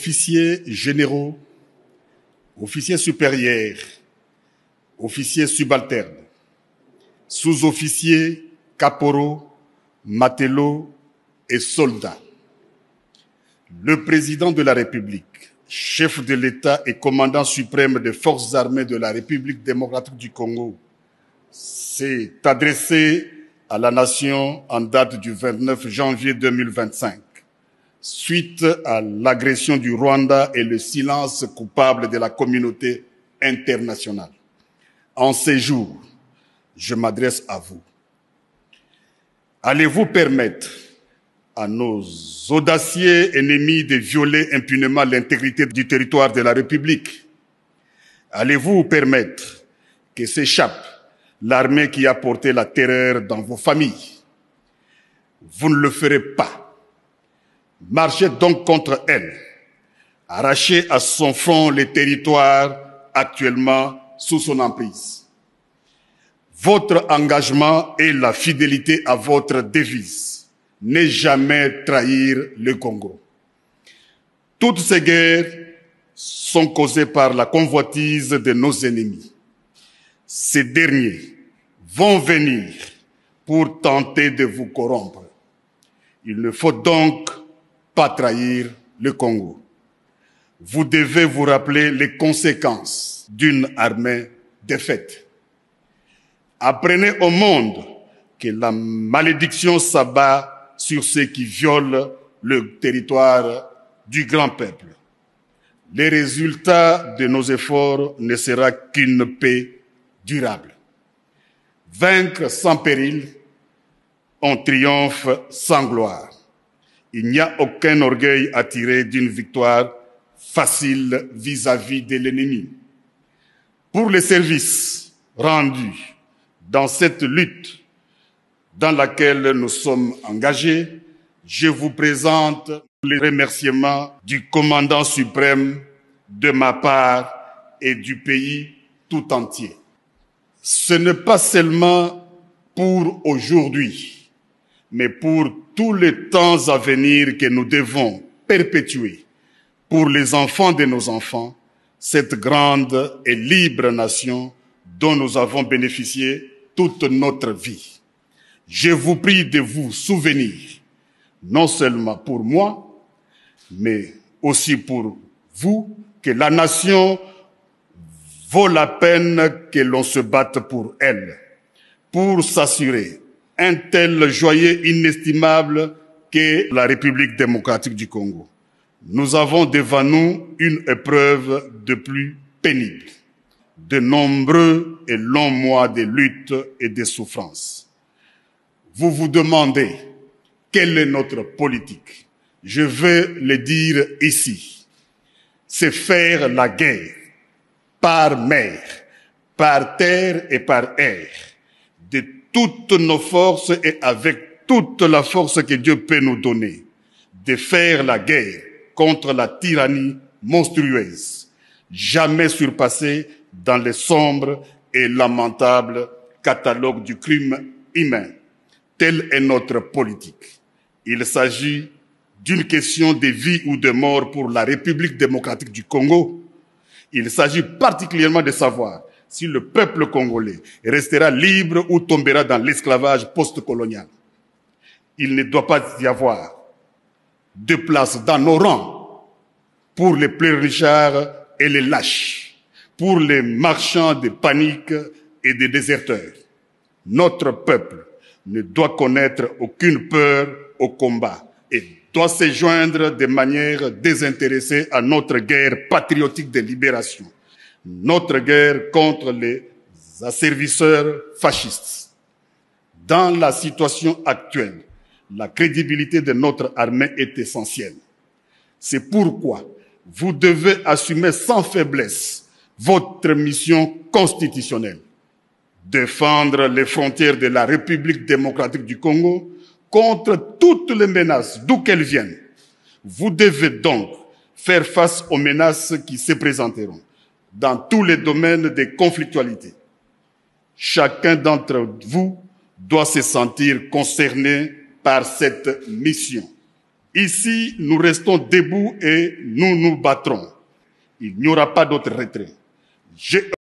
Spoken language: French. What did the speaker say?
Officiers généraux, officiers supérieurs, officiers subalternes, sous-officiers, caporaux, matelots et soldats. Le président de la République, chef de l'État et commandant suprême des forces armées de la République démocratique du Congo, s'est adressé à la nation en date du 29 janvier 2025, suite à l'agression du Rwanda et le silence coupable de la communauté internationale. En ces jours, je m'adresse à vous. Allez-vous permettre à nos audacieux ennemis de violer impunément l'intégrité du territoire de la République? Allez-vous permettre que s'échappe l'armée qui a porté la terreur dans vos familles? Vous ne le ferez pas. Marchez donc contre elle. Arrachez à son front les territoires actuellement sous son emprise. Votre engagement et la fidélité à votre devise. Ne jamais trahir le Congo. Toutes ces guerres sont causées par la convoitise de nos ennemis. Ces derniers vont venir pour tenter de vous corrompre. Il ne faut donc pas trahir le Congo. Vous devez vous rappeler les conséquences d'une armée défaite. Apprenez au monde que la malédiction s'abat sur ceux qui violent le territoire du grand peuple. Les résultats de nos efforts ne sera qu'une paix durable. Vaincre sans péril, on triomphe sans gloire. Il n'y a aucun orgueil à tirer d'une victoire facile vis-à-vis de l'ennemi. Pour les services rendus dans cette lutte dans laquelle nous sommes engagés, je vous présente les remerciements du commandant suprême de ma part et du pays tout entier. Ce n'est pas seulement pour aujourd'hui, mais pour tous les temps à venir que nous devons perpétuer pour les enfants de nos enfants, cette grande et libre nation dont nous avons bénéficié toute notre vie. Je vous prie de vous souvenir, non seulement pour moi, mais aussi pour vous, que la nation vaut la peine que l'on se batte pour elle, pour s'assurer un tel joyau inestimable qu'est la République démocratique du Congo. Nous avons devant nous une épreuve de plus pénible, de nombreux et longs mois de lutte et de souffrance. Vous vous demandez quelle est notre politique. Je veux le dire ici. C'est faire la guerre par mer, par terre et par air, de toutes nos forces et avec toute la force que Dieu peut nous donner, de faire la guerre contre la tyrannie monstrueuse, jamais surpassée dans le sombre et lamentable catalogue du crime humain. Telle est notre politique. Il s'agit d'une question de vie ou de mort pour la République démocratique du Congo. Il s'agit particulièrement de savoir si le peuple congolais restera libre ou tombera dans l'esclavage post-colonial. Il ne doit pas y avoir de place dans nos rangs pour les pleurnichards et les lâches, pour les marchands de panique et des déserteurs. Notre peuple ne doit connaître aucune peur au combat et doit se joindre de manière désintéressée à notre guerre patriotique de libération, notre guerre contre les asservisseurs fascistes. Dans la situation actuelle, la crédibilité de notre armée est essentielle. C'est pourquoi vous devez assumer sans faiblesse votre mission constitutionnelle. Défendre les frontières de la République démocratique du Congo contre toutes les menaces, d'où qu'elles viennent. Vous devez donc faire face aux menaces qui se présenteront dans tous les domaines de conflictualité. Chacun d'entre vous doit se sentir concerné par cette mission. Ici, nous restons debout et nous nous battrons. Il n'y aura pas d'autre retrait.